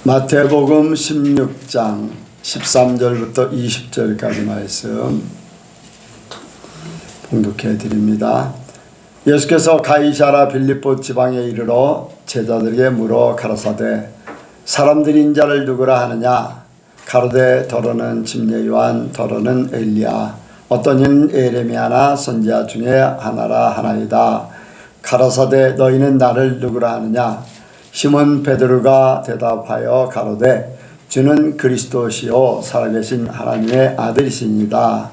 마태복음 16장 13절부터 20절까지 말씀 봉독해 드립니다. 예수께서 가이사랴 빌립보 지방에 이르러 제자들에게 물어 가라사대 사람들이 인자를 누구라 하느냐? 가로되 더러는 침례 요한, 더러는 엘리야, 어떤 이는 에레미야나 선지자 중에 하나라 하나이다. 가라사대 너희는 나를 누구라 하느냐? 시몬 베드로가 대답하여 가로되 주는 그리스도시요 살아계신 하나님의 아들이시니이다.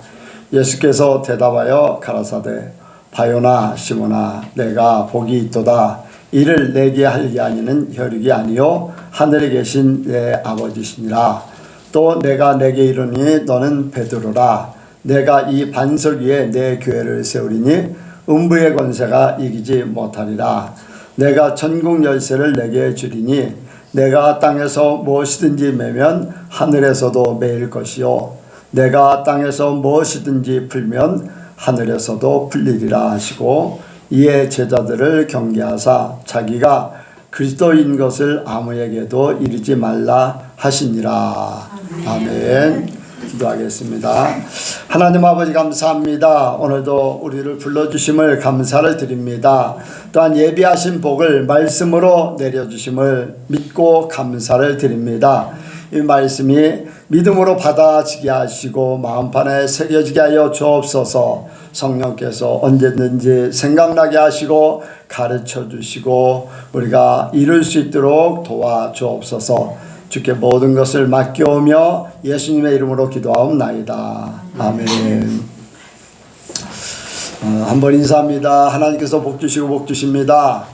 예수께서 대답하여 가라사대 바요나 시몬아 내가 복이 있도다. 이를 내게 하게 하니는 혈육이 아니요 하늘에 계신 내 아버지시니라. 또 내가 내게 이르니 너는 베드로라. 내가 이 반석 위에 내 교회를 세우리니 음부의 권세가 이기지 못하리라. 내가 천국 열쇠를 내게 주리니 내가 땅에서 무엇이든지 매면 하늘에서도 매일 것이요 내가 땅에서 무엇이든지 풀면 하늘에서도 풀리리라 하시고 이에 제자들을 경계하사 자기가 그리스도인 것을 아무에게도 이르지 말라 하시니라. 아멘. 기도하겠습니다. 하나님 아버지 감사합니다. 오늘도 우리를 불러주심을 감사를 드립니다. 또한 예비하신 복을 말씀으로 내려주심을 믿고 감사를 드립니다. 이 말씀이 믿음으로 받아지게 하시고 마음판에 새겨지게 하여 주옵소서. 성령께서 언제든지 생각나게 하시고 가르쳐 주시고 우리가 이룰 수 있도록 도와주옵소서. 주께 모든 것을 맡겨오며 예수님의 이름으로 기도하옵나이다. 아멘. 한번 인사합니다. 하나님께서 복 주시고 복 주십니다.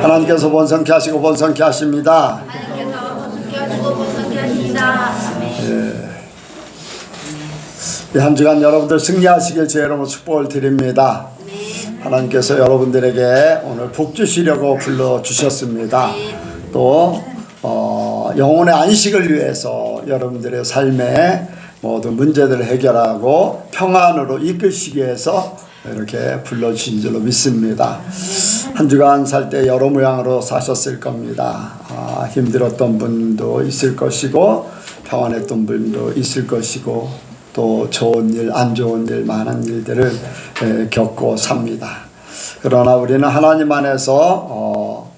하나님께서 번성케 하시고 번성케 하십니다. 한 주간 여러분들 승리하시길 제 이름으로 축복을 드립니다. 하나님께서 여러분들에게 오늘 복 주시려고 불러주셨습니다. 또 영혼의 안식을 위해서 여러분들의 삶의 모든 문제들을 해결하고 평안으로 이끄시기 위해서 이렇게 불러주신 줄로 믿습니다. 한 주간 살 때 여러 모양으로 사셨을 겁니다. 힘들었던 분도 있을 것이고 평안했던 분도 있을 것이고 또 좋은 일, 안 좋은 일, 많은 일들을 겪고 삽니다. 그러나 우리는 하나님 안에서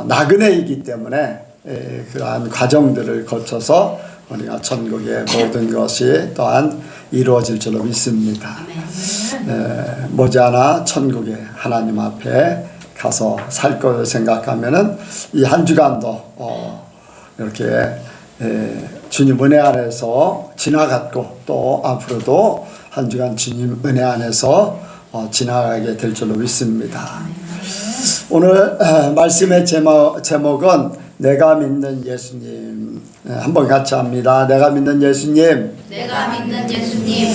나그네이기 때문에 그러한 과정들을 거쳐서 우리가 천국의 모든 것이 또한 이루어질 줄로 믿습니다. 머지않아 천국에 하나님 앞에 가서 살 것을 생각하면은 이 한 주간도 이렇게 주님 은혜 안에서 지나갔고 또 앞으로도 한 주간 주님 은혜 안에서 지나가게 될 줄로 믿습니다. 오늘 말씀의 제목은 내가 믿는 예수님. 한번 같이 합니다. 내가 믿는 예수님. 내가 믿는 예수님.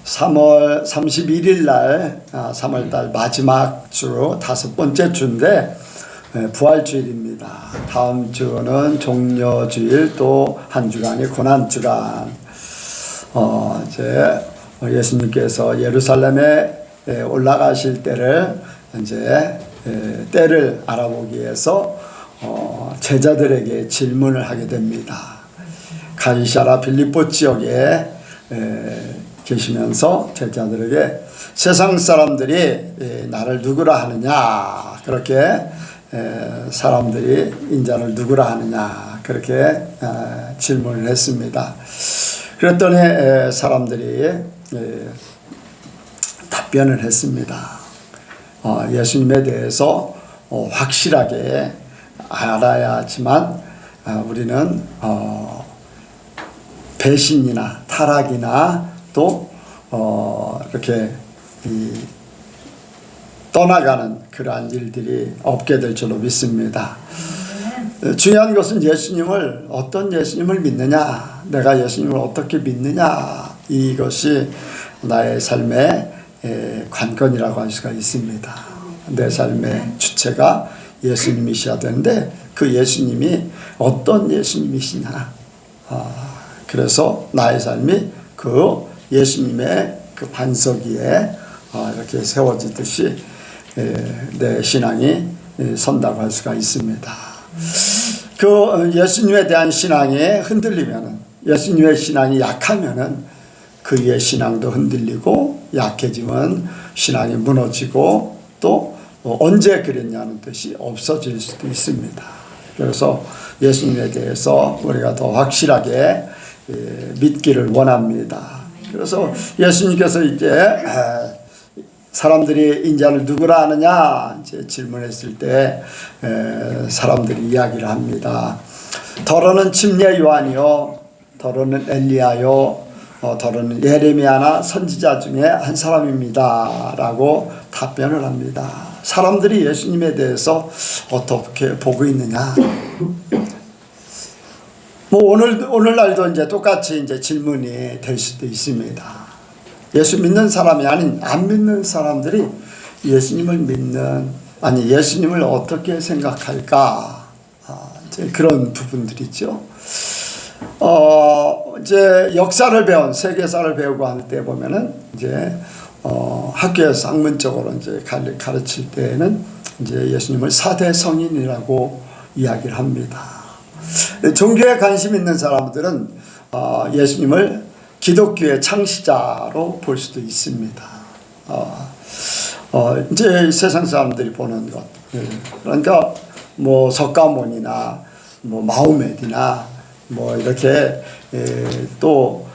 3월 31일 날 3월달 마지막 주 5번째 주인데 부활주일입니다. 다음 주는 종려주일 또 한 주간이 고난주간. 이제 예수님께서 예루살렘에 올라가실 때를 이제 때를 알아보기 위해서 제자들에게 질문을 하게 됩니다. 가이사랴 빌립보 지역에 계시면서 제자들에게 세상 사람들이 나를 누구라 하느냐, 그렇게 사람들이 인자를 누구라 하느냐, 그렇게 질문을 했습니다. 그랬더니 사람들이 답변을 했습니다. 예수님에 대해서 확실하게 알아야지만 우리는 배신이나 타락이나 또 이렇게 떠나가는 그러한 일들이 없게 될 줄로 믿습니다. 중요한 것은 예수님을 어떤 예수님을 믿느냐, 내가 예수님을 어떻게 믿느냐, 이것이 나의 삶의 관건이라고 할 수가 있습니다. 내 삶의 주체가 예수님이셔야 되는데 그 예수님이 어떤 예수님이시냐, 그래서 나의 삶이 그 예수님의 그 반석 위에 이렇게 세워지듯이 내 신앙이 선다고 할 수가 있습니다. 그 예수님에 대한 신앙이 흔들리면은, 예수님의 신앙이 약하면은 그의 신앙도 흔들리고, 약해지면 신앙이 무너지고, 또 언제 그랬냐는 뜻이 없어질 수도 있습니다. 그래서 예수님에 대해서 우리가 더 확실하게 믿기를 원합니다. 그래서 예수님께서 이제 사람들이 인자를 누구라 하느냐 이제 질문했을 때 사람들이 이야기를 합니다. 더러는 침례 요한이요, 더러는 엘리야요, 더러는 예레미야나 선지자 중에 한 사람입니다 라고 답변을 합니다. 사람들이 예수님에 대해서 어떻게 보고 있느냐? 뭐 오늘날도 이제 똑같이 이제 질문이 될 수도 있습니다. 예수 믿는 사람이 아닌 안 믿는 사람들이 예수님을 믿는, 아니 예수님을 어떻게 생각할까? 이제 그런 부분들이죠. 이제 역사를 배운, 세계사를 배우고 할 때 보면은 이제 학교에서 학문적으로 이제 가르칠 때에는 이제 예수님을 4대 성인이라고 이야기를 합니다. 종교에 관심 있는 사람들은 예수님을 기독교의 창시자로 볼 수도 있습니다. 이제 세상 사람들이 보는 것, 그러니까 뭐 석가모니나 뭐 마호메디나 뭐 이렇게 또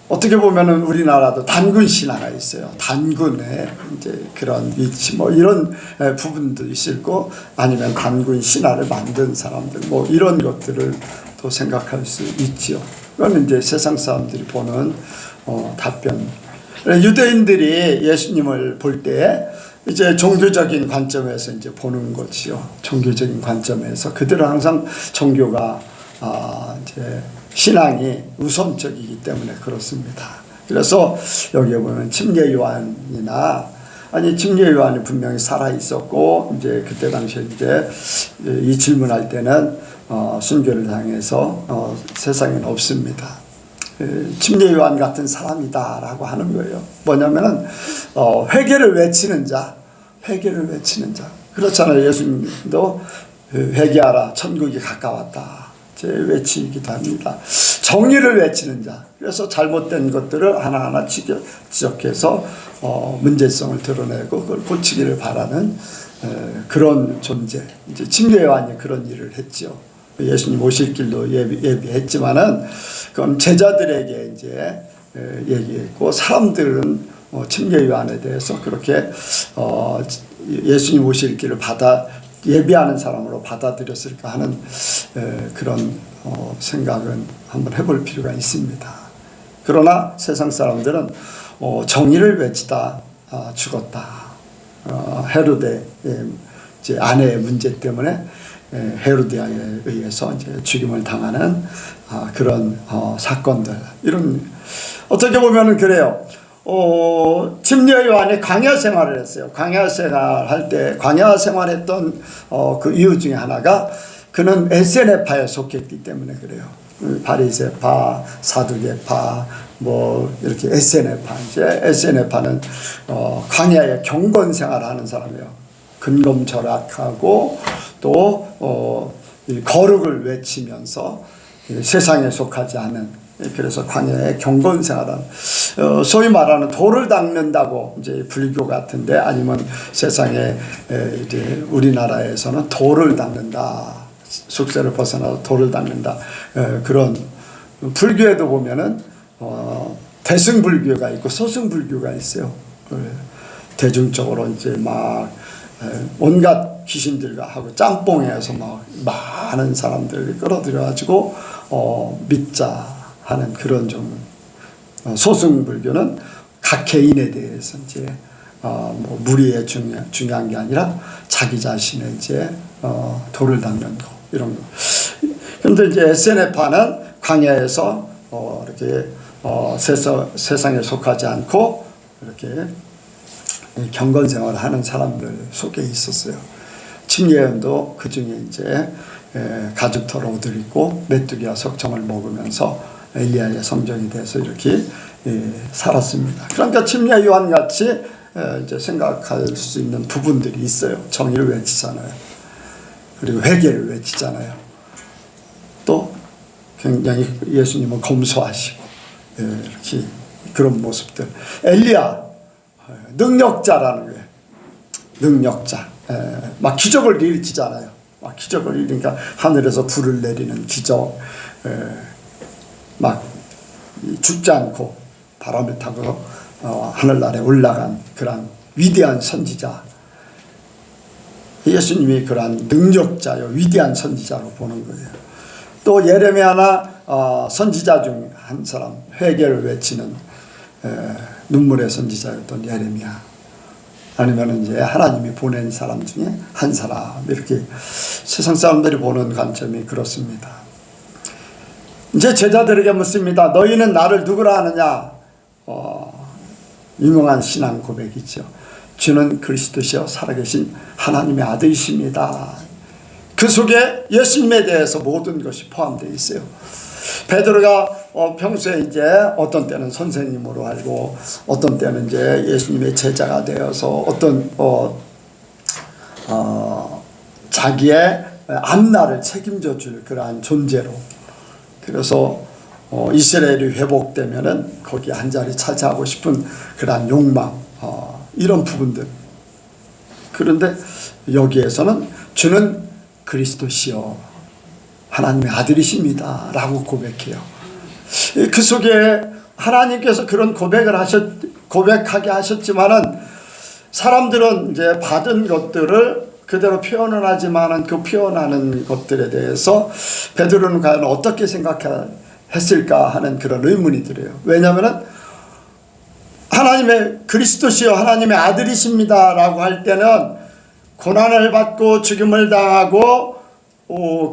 어떻게 보면은 우리나라도 단군 신화가 있어요. 단군의 이제 그런 위치 뭐 이런 부분도 있을 거, 아니면 단군 신화를 만든 사람들 뭐 이런 것들을 또 생각할 수 있지요. 그건 이제 세상 사람들이 보는 답변. 유대인들이 예수님을 볼 때 이제 종교적인 관점에서 이제 보는 거지요. 종교적인 관점에서 그들은 항상 종교가 이제 신앙이 우선적이기 때문에 그렇습니다. 그래서 여기에 보면 침례 요한이나, 아니 침례 요한이 분명히 살아 있었고, 이제 그때 당시에 이제 이 질문할 때는 순교를 당해서 세상에는 없습니다. 침례 요한 같은 사람이다라고 하는 거예요. 뭐냐면은 회개를 외치는 자, 회개를 외치는 자. 그렇잖아요. 예수님도 회개하라, 천국이 가까웠다. 외치기도 합니다. 정의를 외치는 자. 그래서 잘못된 것들을 하나하나 지적해서 문제성을 드러내고 그걸 고치기를 바라는 그런 존재. 이제 침례 요한이 그런 일을 했죠. 예수님 오실 길도 예비했지만은 그건 제자들에게 이제 얘기했고, 사람들은 침례 요한에 대해서 그렇게 예수님 오실 길을 예비하는 사람으로 받아들였을까 하는 그런 생각은 한번 해볼 필요가 있습니다. 그러나 세상 사람들은 정의를 외치다 죽었다. 헤로데 이제 아내의 문제 때문에 헤로디아에 의해서 이제 죽임을 당하는 그런 사건들, 이런 어떻게 보면은 그래요. 침례 요한이 광야 생활을 했어요. 광야 생활할 때, 광야 생활했던 그 이유 중에 하나가 그는 에세네파에 속했기 때문에 그래요. 바리새파, 사두개파, 뭐 이렇게 에세네파. 이제 에세네파는 광야에 경건 생활하는 사람이에요. 근검절약하고 또 거룩을 외치면서 세상에 속하지 않은, 그래서 광야에 경건 생활하는, 소위 말하는 돌을 닦는다고 이제 불교 같은데, 아니면 세상에 이제 우리나라에서는 돌을 닦는다, 숙세를 벗어나서 돌을 닦는다, 그런 불교에도 보면은 대승불교가 있고 소승불교가 있어요. 대중적으로 이제 막 온갖 귀신들과 하고 짬뽕에서 막 많은 사람들을 끌어들여가지고 믿자 하는 그런 좀, 소승불교는 각 개인에 대해서 이제 뭐 무리에 중요한 게 아니라 자기 자신의 이제 돌을 닦는 거, 이런 거. 그런데 이제 에세네파는 광야에서 이렇게 세상에 속하지 않고 이렇게 경건 생활을 하는 사람들 속에 있었어요. 침례요한도 그 중에 이제 가죽털 옷을 입고 메뚜기와 석청을 먹으면서 엘리야의 성정이 돼서 이렇게 살았습니다. 그러니까 침례 요한 같이 이제 생각할 수 있는 부분들이 있어요. 정의를 외치잖아요. 그리고 회개를 외치잖아요. 또 굉장히 예수님은 검소하시고 이렇게 그런 모습들. 엘리야 능력자라는 거예요. 능력자. 막 기적을 일으키잖아요. 막 기적을 일으키니까 하늘에서 불을 내리는 기적. 막 죽지 않고 바람을 타고 하늘나라에 올라간 그런 위대한 선지자. 예수님이 그러한 능력자요 위대한 선지자로 보는 거예요. 또 예레미야나 선지자 중 한 사람, 회개를 외치는 눈물의 선지자였던 예레미야, 아니면 이제 하나님이 보낸 사람 중에 한 사람, 이렇게 세상 사람들이 보는 관점이 그렇습니다. 이제 제자들에게 묻습니다. 너희는 나를 누구라 하느냐? 유명한 신앙 고백이죠. 주는 그리스도시요 살아계신 하나님의 아들이십니다. 그 속에 예수님에 대해서 모든 것이 포함되어 있어요. 베드로가 평소에 이제 어떤 때는 선생님으로 알고 어떤 때는 이제 예수님의 제자가 되어서 어떤 자기의 앞날을 책임져 줄 그러한 존재로, 그래서 이스라엘이 회복되면은 거기에 한 자리 차지하고 싶은 그러한 욕망, 이런 부분들. 그런데 여기에서는 주는 그리스도시요 하나님의 아들이십니다 라고 고백해요. 그 속에 하나님께서 그런 고백하게 하셨지만은 사람들은 이제 받은 것들을 그대로 표현을 하지만은 그 표현하는 것들에 대해서 베드로는 과연 어떻게 생각했을까 하는 그런 의문이 들어요. 왜냐하면은 하나님의 그리스도시요 하나님의 아들이십니다 라고 할 때는 고난을 받고 죽임을 당하고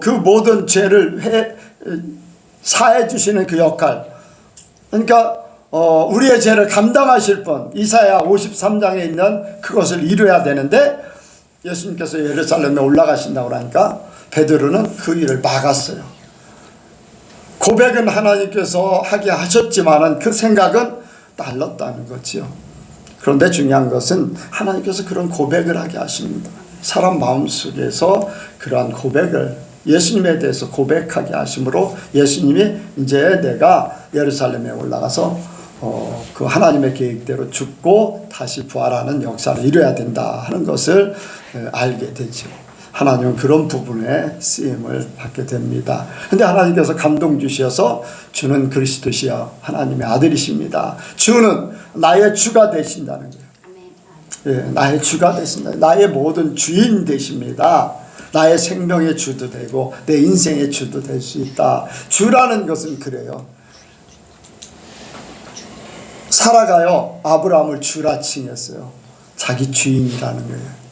그 모든 죄를 사해 주시는 그 역할, 그러니까 우리의 죄를 감당하실 분, 이사야 53장에 있는 그것을 이루어야 되는데 예수님께서 예루살렘에 올라가신다고 하니까 베드로는 그 일을 막았어요. 고백은 하나님께서 하게 하셨지만은 그 생각은 달랐다는 거지요. 그런데 중요한 것은 하나님께서 그런 고백을 하게 하십니다. 사람 마음속에서 그러한 고백을 예수님에 대해서 고백하게 하심으로 예수님이 이제 내가 예루살렘에 올라가서 그 하나님의 계획대로 죽고 다시 부활하는 역사를 이루어야 된다 하는 것을 알게 되죠. 하나님은 그런 부분에 쓰임을 받게 됩니다. 그런데 하나님께서 감동 주셔서 주는 그리스도시여 하나님의 아들이십니다. 주는 나의 주가 되신다는 거예요. 나의 주가 되신다. 나의 모든 주인 되십니다. 나의 생명의 주도 되고 내 인생의 주도 될 수 있다. 주라는 것은 그래요. 사라가요 아브라함을 주라 칭했어요. 자기 주인이라는 거예요.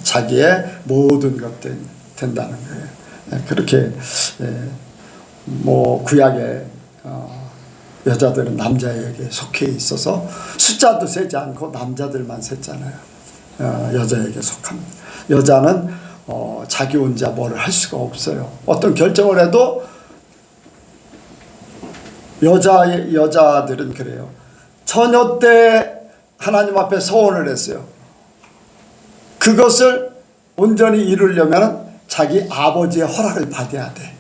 자기의 모든 것 된다는 거예요. 그렇게 뭐 구약의 여자들은 남자에게 속해 있어서 숫자도 세지 않고 남자들만 셌잖아요. 여자에게 속합니다. 여자는 자기 혼자 뭐를 할 수가 없어요. 어떤 결정을 해도 여자들은 그래요. 처녀 때 하나님 앞에 서원을 했어요. 그것을 온전히 이루려면 자기 아버지의 허락을 받아야 돼.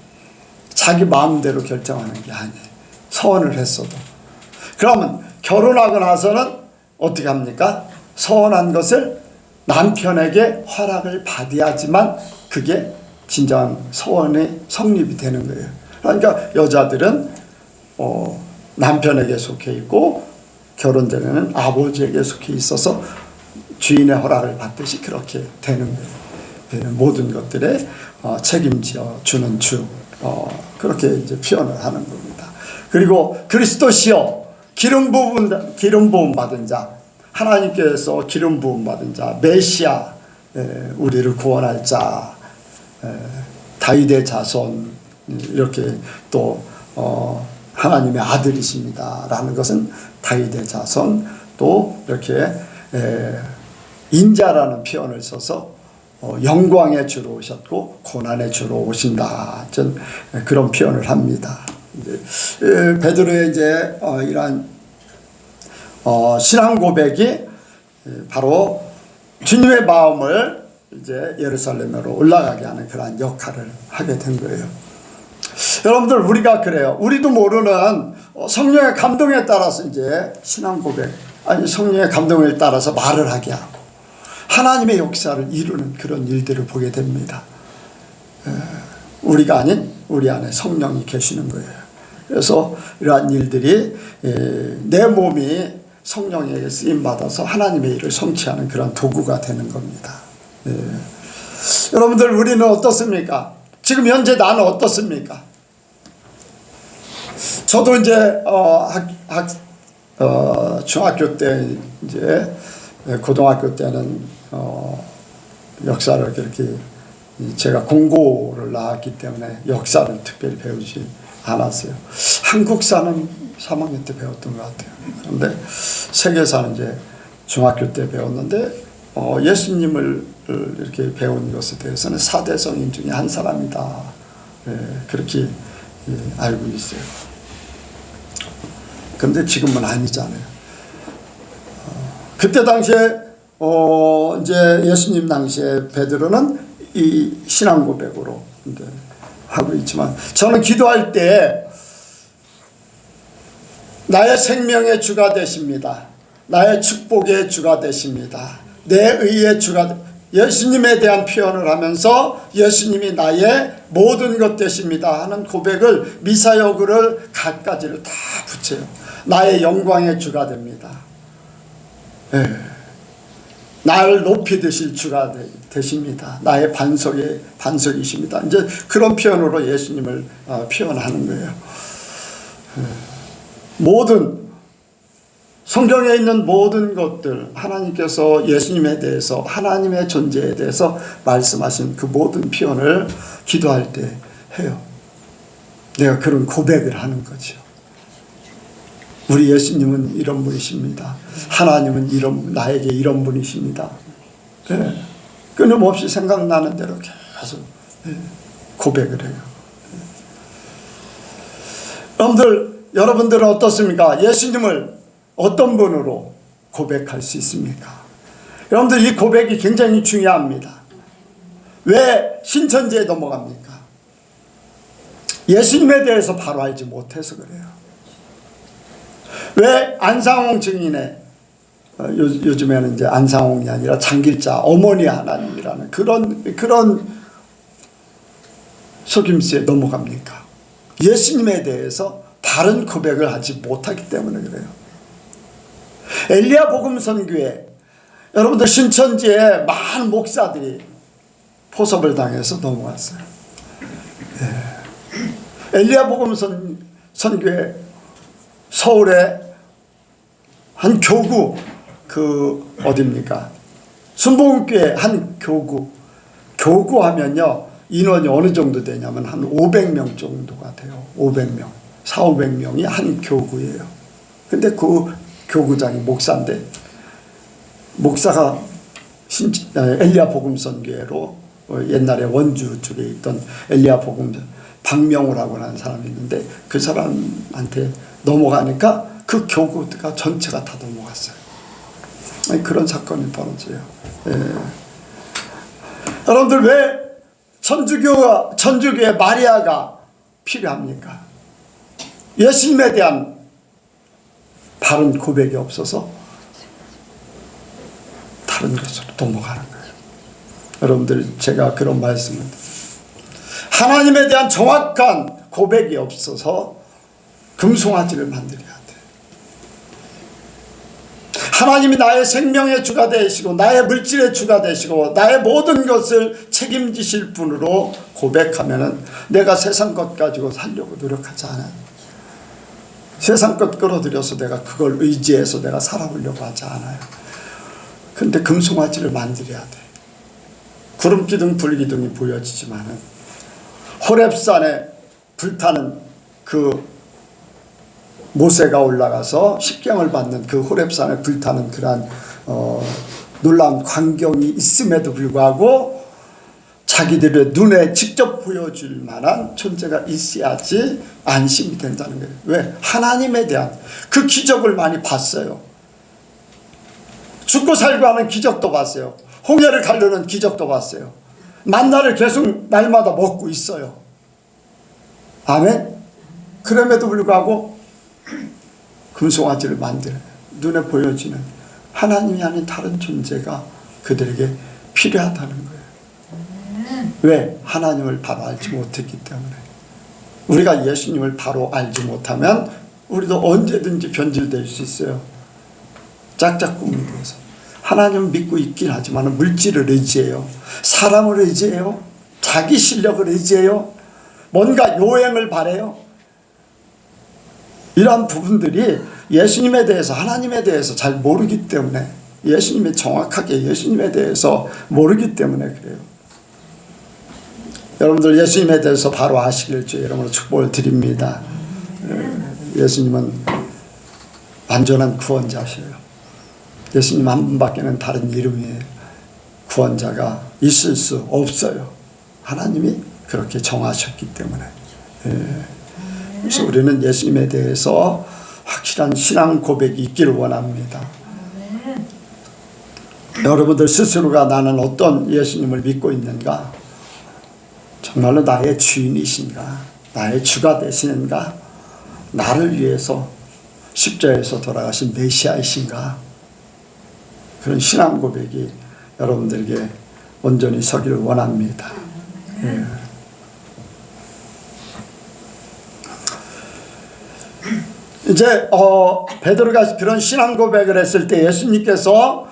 자기 마음대로 결정하는 게 아니에요. 서원을 했어도. 그러면 결혼하고 나서는 어떻게 합니까? 서원한 것을 남편에게 허락을 받아야지만 그게 진정한 서원의 성립이 되는 거예요. 그러니까 여자들은 남편에게 속해 있고 결혼 전에는 아버지에게 속해 있어서 주인의 허락을 받듯이 그렇게 되는 거예요. 모든 것들에 책임져 주는 주, 그렇게 이제 표현을 하는 겁니다. 그리고 그리스도시요 기름 부음 받은 자, 하나님께서 기름 부음 받은 자, 메시아, 우리를 구원할 자, 다윗의 자손, 이렇게 또 하나님의 아들이십니다 라는 것은 다윗의 자손, 또 이렇게 인자라는 표현을 써서 영광의 주로 오셨고 고난의 주로 오신다, 전 그런 표현을 합니다. 베드로의 이제 이러한 신앙 고백이 바로 주님의 마음을 이제 예루살렘으로 올라가게 하는 그러한 역할을 하게 된 거예요. 여러분들, 우리가 그래요. 우리도 모르는 성령의 감동에 따라서 이제 신앙 고백, 아니 성령의 감동에 따라서 말을 하게 하고 하나님의 역사를 이루는 그런 일들을 보게 됩니다. 우리가 아닌 우리 안에 성령이 계시는 거예요. 그래서 이러한 일들이 내 몸이 성령에게 쓰임받아서 하나님의 일을 성취하는 그런 도구가 되는 겁니다. 여러분들, 우리는 어떻습니까? 지금 현재 나는 어떻습니까? 저도 이제 중학교 때, 이제 고등학교 때는 역사를 그렇게, 제가 공고를 나왔기 때문에 역사를 특별히 배우지 않았어요. 한국사는 3학년 때 배웠던 것 같아요. 그런데 세계사는 이제 중학교 때 배웠는데, 예수님을 이렇게 배운 것에 대해서는 4대 성인 중에 한 사람이다. 그렇게 알고 있어요. 그런데 지금은 아니잖아요. 그때 당시에 이제 예수님 당시에 베드로는 이 신앙 고백으로 이제 하고 있지만, 저는 기도할 때 나의 생명의 주가 되십니다. 나의 축복의 주가 되십니다. 내 의의 주가, 예수님에 대한 표현을 하면서 예수님이 나의 모든 것 되십니다 하는 고백을, 미사여구를 갖가지를 다 붙여요. 나의 영광의 주가 됩니다. 나를 높이 드실 주가 되십니다. 나의 반석이십니다. 이제 그런 표현으로 예수님을 표현하는 거예요. 모든 성경에 있는 모든 것들, 하나님께서 예수님에 대해서, 하나님의 존재에 대해서 말씀하신 그 모든 표현을 기도할 때 해요. 내가 그런 고백을 하는 거죠. 우리 예수님은 이런 분이십니다. 하나님은 나에게 이런 분이십니다. 끊임없이 생각나는 대로 계속 고백을 해요. 여러분들은 어떻습니까? 예수님을 어떤 분으로 고백할 수 있습니까? 여러분들, 이 고백이 굉장히 중요합니다. 왜 신천지에 넘어갑니까? 예수님에 대해서 바로 알지 못해서 그래요. 왜 안상홍 증인의, 요즘에는 이제 안상홍이 아니라 장길자 어머니 하나님이라는 그런 속임수에 넘어갑니까? 예수님에 대해서 바른 고백을 하지 못하기 때문에 그래요. 엘리야 복음 선교회, 여러분들, 신천지에 많은 목사들이 포섭을 당해서 넘어갔어요. 엘리야 복음 선교회, 서울에 한 교구, 어디입니까? 순복음교회 한 교구 하면요, 인원이 어느 정도 되냐면 한 500명 정도가 돼요. 500명, 400~500명이 한 교구예요. 근데 그 교구장이 목사인데, 목사가 엘리야 복음 선교회로, 옛날에 원주 쪽에 있던 엘리야 복음 박명우라고 하는 사람이 있는데, 그 사람한테 넘어가니까 그 교구가 전체가 다 넘어갔어요. 그런 사건이 벌어져요. 여러분들, 왜 천주교의 마리아가 필요합니까? 예수님에 대한 바른 고백이 없어서 다른 것으로 넘어가는 거예요. 여러분들, 제가 그런 말씀을, 하나님에 대한 정확한 고백이 없어서 금송아지를 만들어야 돼. 하나님이 나의 생명의 주가 되시고, 나의 물질의 주가 되시고, 나의 모든 것을 책임지실 분으로 고백하면은 내가 세상 것 가지고 살려고 노력하지 않아요. 세상 것 끌어들여서 내가 그걸 의지해서 내가 살아보려고 하지 않아요. 근데 금송아지를 만들어야 돼. 구름기둥 불기둥이 보여지지만은 호렙산에 불타는 그 모세가 올라가서 십경을 받는 그 호렙산에 불타는 그러한 놀라운 광경이 있음에도 불구하고 자기들의 눈에 직접 보여줄 만한 존재가 있어야지 안심이 된다는 거예요. 왜? 하나님에 대한 그 기적을 많이 봤어요. 죽고 살고 하는 기적도 봤어요. 홍해를 가르는 기적도 봤어요. 만나를 계속 날마다 먹고 있어요. 아멘. 그럼에도 불구하고 금송아지를 만들어요. 눈에 보여지는 하나님이 아닌 다른 존재가 그들에게 필요하다는 거예요. 왜? 하나님을 바로 알지 못했기 때문에. 우리가 예수님을 바로 알지 못하면 우리도 언제든지 변질될 수 있어요. 짝짝꿍이 돼서. 하나님 믿고 있긴 하지만 물질을 의지해요. 사람을 의지해요. 자기 실력을 의지해요. 뭔가 요행을 바래요. 이러한 부분들이 예수님에 대해서, 하나님에 대해서 잘 모르기 때문에, 예수님이 정확하게 예수님에 대해서 모르기 때문에 그래요. 여러분들 예수님에 대해서 바로 아시길 주의 이름으로 축복을 드립니다. 예수님은 완전한 구원자셔요. 예수님 한 분밖에는 다른 이름이 구원자가 있을 수 없어요. 하나님이 그렇게 정하셨기 때문에. 그래서 우리는 예수님에 대해서 확실한 신앙 고백이 있기를 원합니다. 여러분들 스스로가 나는 어떤 예수님을 믿고 있는가? 정말로 나의 주인이신가? 나의 주가 되시는가? 나를 위해서 십자가에서 돌아가신 메시아이신가? 그런 신앙 고백이 여러분들에게 온전히 서기를 원합니다. 이제 베드로가 그런 신앙 고백을 했을 때 예수님께서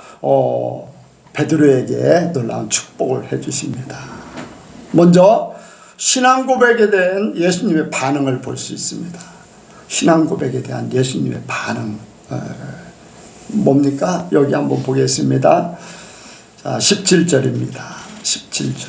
베드로에게 놀라운 축복을 해주십니다. 먼저 신앙 고백에 대한 예수님의 반응을 볼 수 있습니다. 신앙 고백에 대한 예수님의 반응 뭡니까? 여기 한번 보겠습니다. 자, 17절입니다. 17절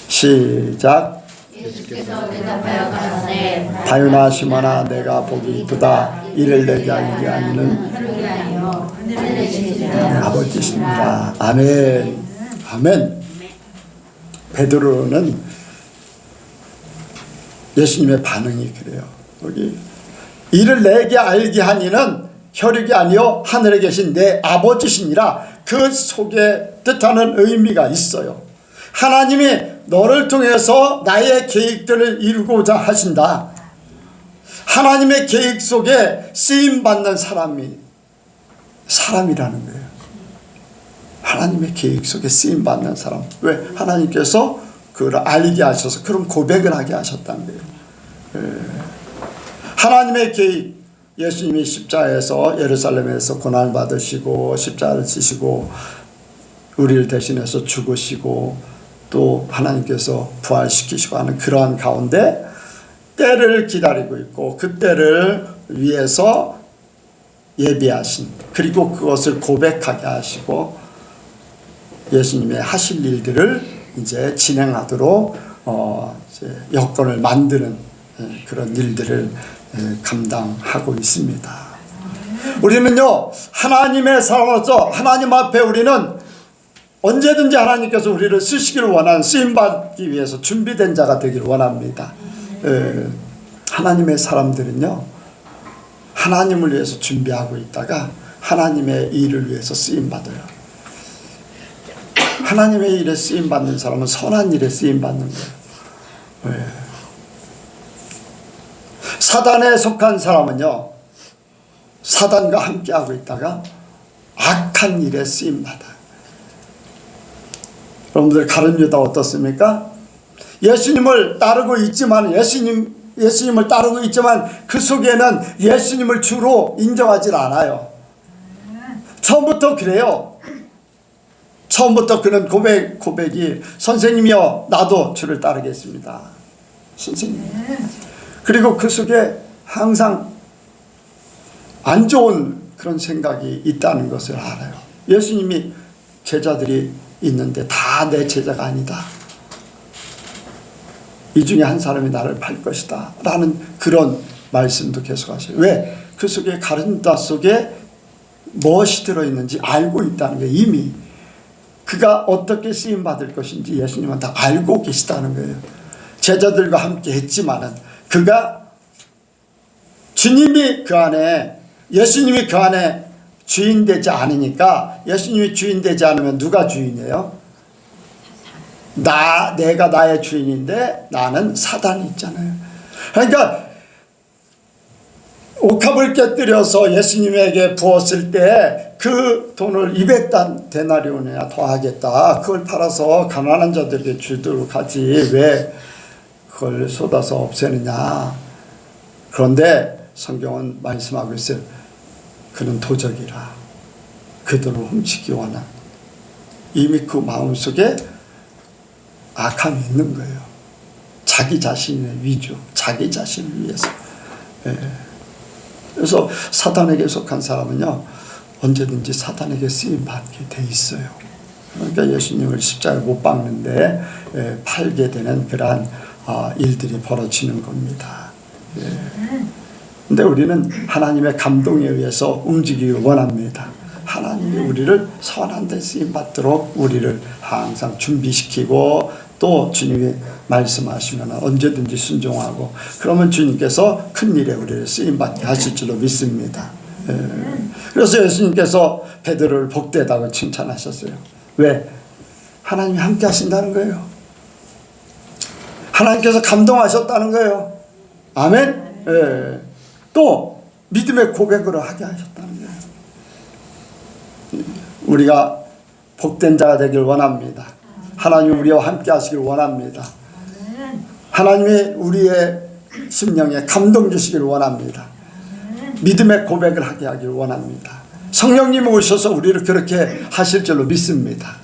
시작. 예수께서 대답하여 가라사대 바요나 시몬아 내가 보기 이쁘다 이를 내게 알게 하니는 하늘이 아니요 하늘에 내 계시는 아버지십니다. 아멘. 아멘. 베드로는 예수님의 반응이 그래요. 여기 이를 내게 알게 하니는 혈육이 아니요 하늘에 계신 내 아버지시니라. 그 속에 뜻하는 의미가 있어요. 하나님이 너를 통해서 나의 계획들을 이루고자 하신다. 하나님의 계획 속에 쓰임받는 사람이라는 거예요. 하나님의 계획 속에 쓰임받는 사람. 왜? 하나님께서 그걸 알게 하셔서 그런 고백을 하게 하셨다는 거예요. 하나님의 계획, 예수님이 십자가에서 예루살렘에서 고난을 받으시고 십자가를 지시고 우리를 대신해서 죽으시고 또 하나님께서 부활시키시고 하는 그러한 가운데 때를 기다리고 있고 그 때를 위해서 예비하신, 그리고 그것을 고백하게 하시고 예수님의 하실 일들을 이제 진행하도록 이제 여건을 만드는 그런 일들을 감당하고 있습니다. 우리는요 하나님의 사람으로서 하나님 앞에 우리는 언제든지 하나님께서 우리를 쓰시기를 원하는, 쓰임받기 위해서 준비된 자가 되기를 원합니다. 하나님의 사람들은요 하나님을 위해서 준비하고 있다가 하나님의 일을 위해서 쓰임받아요. 하나님의 일에 쓰임받는 사람은 선한 일에 쓰임받는 거예요. 사단에 속한 사람은요 사단과 함께하고 있다가 악한 일에 쓰임받아요. 여러분들 가룟 유다 어떻습니까? 예수님을 따르고 있지만 예수님을 따르고 있지만 그 속에는 예수님을 주로 인정하지 않아요. 처음부터 그래요. 처음부터 그런 고백이 선생님이여 나도 주를 따르겠습니다. 선생님. 그리고 그 속에 항상 안 좋은 그런 생각이 있다는 것을 알아요. 예수님이 제자들이 있는데 다 내 제자가 아니다. 이 중에 한 사람이 나를 팔 것이다 라는 그런 말씀도 계속 하셔요. 왜? 그 속에 가룟유다 속에 무엇이 들어있는지 알고 있다는 거예요. 이미 그가 어떻게 쓰임받을 것인지 예수님은 다 알고 계시다는 거예요. 제자들과 함께 했지만은 그가 주님이 그 안에, 예수님이 그 안에 주인 되지 않으니까, 예수님이 주인 되지 않으면 누가 주인이에요? 내가 나의 주인인데 나는 사단이 있잖아요. 그러니까 옥합을 깨뜨려서 예수님에게 부었을 때 그 돈을 200데나리온이나 더하겠다, 그걸 팔아서 가난한 자들에게 주도록 하지 왜 그걸 쏟아서 없애느냐. 그런데 성경은 말씀하고 있어요. 그는 도적이라, 그 돈을 훔치기 원한, 이미 그 마음속에 악함이 있는 거예요. 자기 자신의 위주, 자기 자신을 위해서. 그래서 사단에게 속한 사람은요, 언제든지 사단에게 쓰임받게 돼 있어요. 그러니까 예수님을 십자가에 못 박는데 팔게 되는 그러한 일들이 벌어지는 겁니다. 근데 우리는 하나님의 감동에 의해서 움직이길 원합니다. 하나님이 우리를 선한 데 쓰임받도록 우리를 항상 준비시키고, 또 주님이 말씀하시면 언제든지 순종하고, 그러면 주님께서 큰 일에 우리를 쓰임받게 하실 줄로 믿습니다. 그래서 예수님께서 베드로를 복되다고 칭찬하셨어요. 왜? 하나님이 함께 하신다는 거예요. 하나님께서 감동하셨다는 거예요. 아멘. 또 믿음의 고백으로 하게 하셨다는 거예요. 우리가 복된 자가 되길 원합니다. 하나님 우리와 함께 하시길 원합니다. 하나님이 우리의 심령에 감동 주시길 원합니다. 믿음의 고백을 하게 하길 원합니다. 성령님이 오셔서 우리를 그렇게 하실 줄로 믿습니다.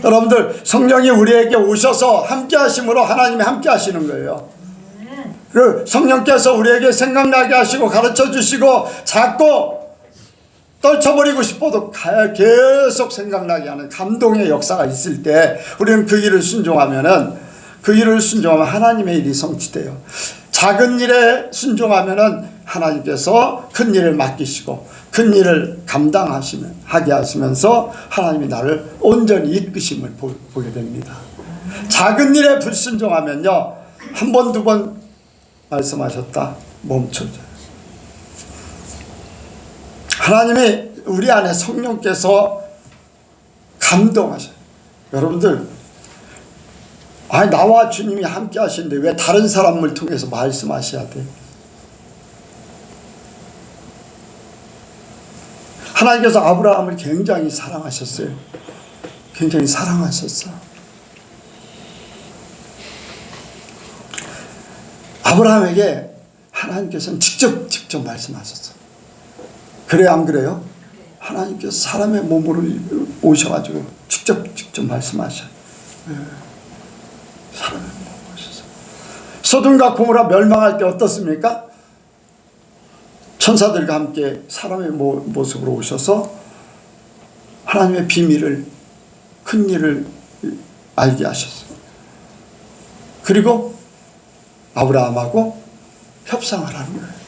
여러분들, 성령이 우리에게 오셔서 함께 하심으로 하나님이 함께 하시는 거예요. 그 성령께서 우리에게 생각나게 하시고 가르쳐 주시고, 자꾸 떨쳐버리고 싶어도 계속 생각나게 하는 감동의 역사가 있을 때 우리는 그 일을 순종하면 하나님의 일이 성취돼요. 작은 일에 순종하면 하나님께서 큰 일을 맡기시고 큰 일을 하게 하시면서 하나님이 나를 온전히 이끄심을 보게 됩니다. 작은 일에 불순종하면요, 한 번, 두 번 말씀하셨다 멈춰져요. 하나님이 우리 안에 성령께서 감동하셔요. 여러분들, 나와 주님이 함께 하시는데 왜 다른 사람을 통해서 말씀하셔야 돼요? 하나님께서 아브라함을 굉장히 사랑하셨어요. 굉장히 사랑하셨어. 아브라함에게 하나님께서는 직접 말씀하셨어. 그래요, 안 그래요? 하나님께서 사람의 몸으로 오셔가지고 직접 말씀하셔요. 사람의 몸으로 오셔서. 소돔과 고모라 멸망할 때 어떻습니까? 천사들과 함께 사람의 모습으로 오셔서 하나님의 비밀을, 큰 일을 알게 하셨어요. 그리고 아브라함하고 협상을 하는 거예요.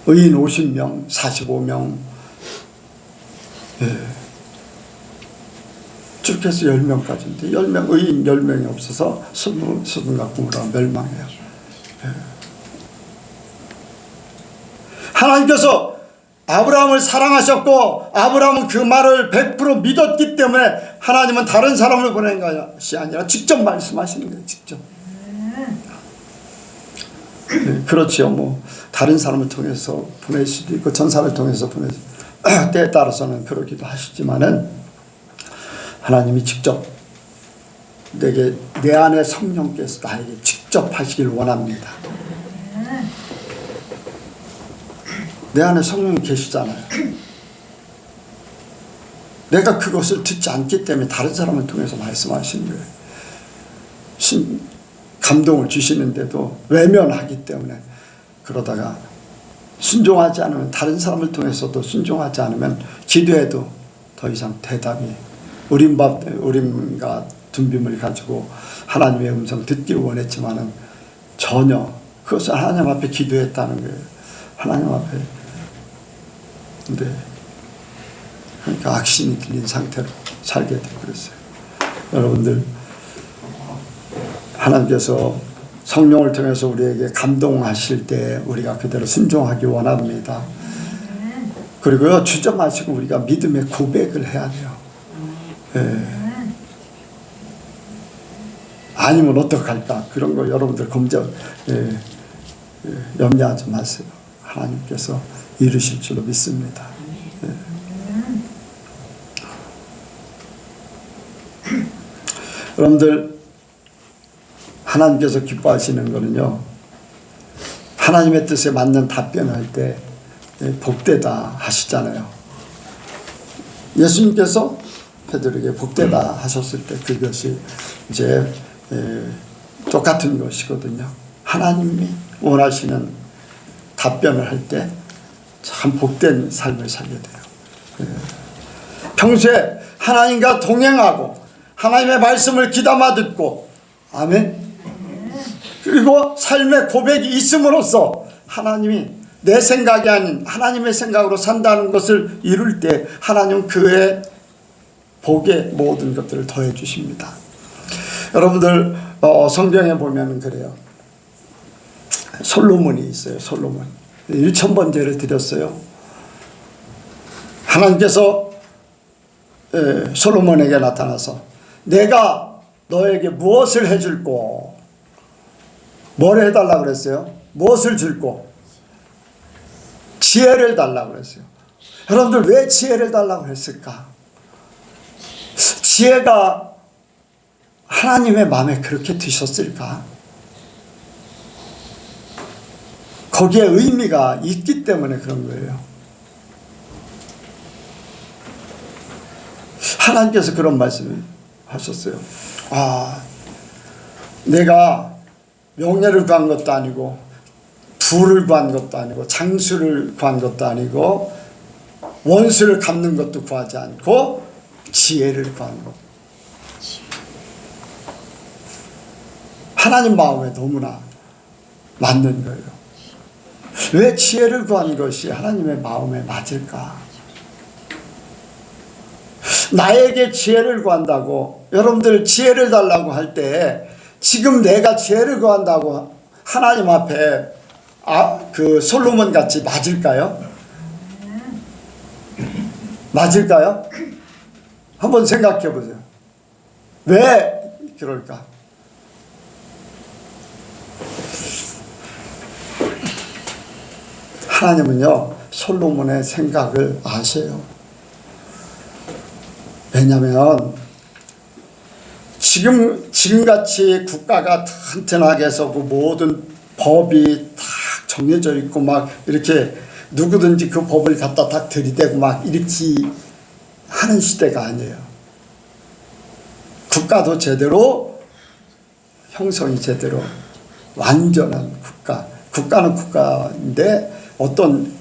의인 50명, 45명, 쭉 해서 10명까지인데, 의인 10명이 없어서 소돔과 고모라 멸망해요. 하나님께서 아브라함을 사랑하셨고, 아브라함은 그 말을 100% 믿었기 때문에 하나님은 다른 사람을 보낸 것이 아니라 직접 말씀하시는 거예요. 직접. 그렇지요. 다른 사람을 통해서 보낼 수도 있고 전사를 통해서 때에 따라서는 그러기도 하시지만은, 하나님이 직접 내 안에 성령께서 나에게 직접 하시길 원합니다. 내 안에 성령이 계시잖아요. 내가 그것을 듣지 않기 때문에 다른 사람을 통해서 말씀하시는 거예요. 감동을 주시는데도 외면하기 때문에, 그러다가 순종하지 않으면, 다른 사람을 통해서도 순종하지 않으면 기도해도 더 이상 대답이, 우림과 둔빔을 가지고 하나님의 음성 듣기를 원했지만은 전혀, 그것을 하나님 앞에 기도했다는 거예요. 하나님 앞에. 근데 그러니까 악신이 들린 상태로 살게 되고 그랬어요. 여러분들, 하나님께서 성령을 통해서 우리에게 감동하실 때 우리가 그대로 순종하기 원합니다. 그리고요, 주저 마시고 우리가 믿음의 고백을 해야 돼요. 예. 아니면 어떡할까? 그런 거 여러분들 염려하지 마세요. 하나님께서 이루실 줄로 믿습니다. 예. 여러분들, 하나님께서 기뻐하시는 거는요, 하나님의 뜻에 맞는 답변할 때 복되다 하시잖아요. 예수님께서 베드로에게 복되다 하셨을 때 그것이 이제 똑같은 것이거든요. 하나님이 원하시는 답변을 할 때 참 복된 삶을 살게 돼요. 평소에 하나님과 동행하고 하나님의 말씀을 귀담아 듣고, 아멘. 그리고 삶의 고백이 있음으로써 하나님이 내 생각이 아닌 하나님의 생각으로 산다는 것을 이룰 때 하나님은 그의 복의 모든 것들을 더해 주십니다. 여러분들 성경에 보면 그래요. 솔로몬이 있어요. 솔로몬 1000번제를 드렸어요. 하나님께서 솔로몬에게 나타나서 내가 너에게 무엇을 해줄꼬? 뭘 해달라고 그랬어요? 무엇을 줄꼬? 지혜를 달라고 그랬어요. 여러분들 왜 지혜를 달라고 했을까? 지혜가 하나님의 마음에 그렇게 드셨을까? 거기에 의미가 있기 때문에 그런 거예요. 하나님께서 그런 말씀을 하셨어요. 내가 명예를 구한 것도 아니고 부를 구한 것도 아니고 장수를 구한 것도 아니고 원수를 갚는 것도 구하지 않고 지혜를 구한 것. 하나님 마음에 너무나 맞는 거예요. 왜 지혜를 구한 것이 하나님의 마음에 맞을까? 나에게 지혜를 구한다고, 여러분들 지혜를 달라고 할 때 지금 내가 지혜를 구한다고 하나님 앞에 그 솔로몬 같이 맞을까요? 맞을까요? 한번 생각해 보세요. 왜 그럴까? 하나님은요, 솔로몬의 생각을 아세요. 왜냐하면 지금같이 국가가 튼튼하게 서고 모든 법이 딱 정해져 있고 막 이렇게 누구든지 그 법을 갖다 딱 들이대고 막 이렇게 하는 시대가 아니에요. 국가도 제대로 형성이 제대로 완전한 국가. 국가는 국가인데 어떤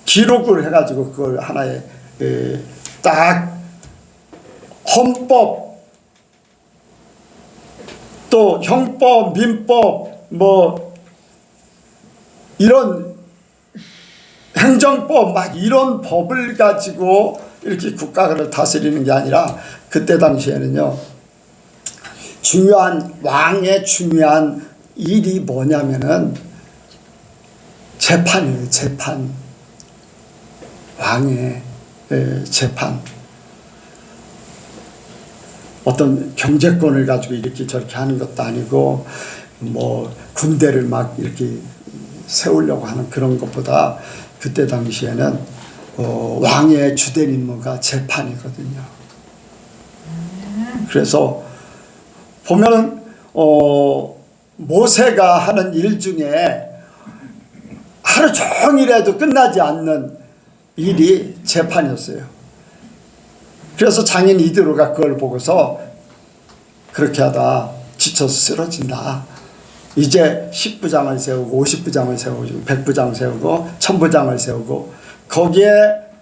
기록을 해가지고 그걸 하나의 딱 헌법, 또 형법, 민법, 뭐 이런 행정법 막 이런 법을 가지고 이렇게 국가를 다스리는 게 아니라 그때 당시에는요, 중요한 왕의 중요한 일이 뭐냐면은 재판이에요. 재판. 왕의 재판. 어떤 경제권을 가지고 이렇게 저렇게 하는 것도 아니고 뭐 군대를 막 이렇게 세우려고 하는 그런 것보다 그때 당시에는 왕의 주된 임무가 재판이거든요. 그래서 보면은 모세가 하는 일 중에 하루 종일해도 끝나지 않는 일이 재판이었어요. 그래서 장인 이드로가 그걸 보고서 그렇게 하다 지쳐서 쓰러진다. 이제 10부장을 세우고 50부장을 세우고 100부장 세우고 1000부장을 세우고 거기에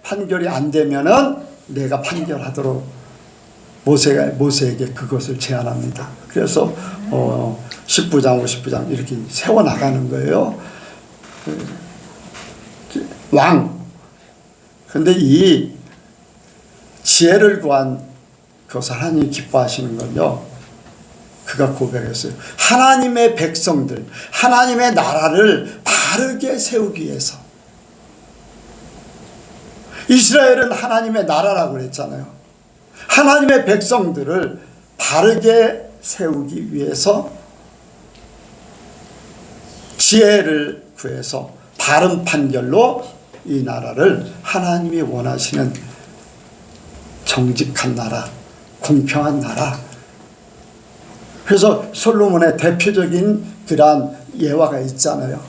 판결이 안 되면은 내가 판결하도록 모세에게 그것을 제안합니다. 그래서 10부장 50부장 이렇게 세워나가는 거예요. 왕. 근데 이 지혜를 구한 그것을 하나님이 기뻐하시는 건요, 그가 고백했어요. 하나님의 백성들, 하나님의 나라를 바르게 세우기 위해서 이스라엘은 하나님의 나라라고 그랬잖아요. 하나님의 백성들을 바르게 세우기 위해서 지혜를 구해서 바른 판결로 이 나라를 하나님이 원하시는 정직한 나라, 공평한 나라. 그래서 솔로몬의 대표적인 그러한 예화가 있잖아요.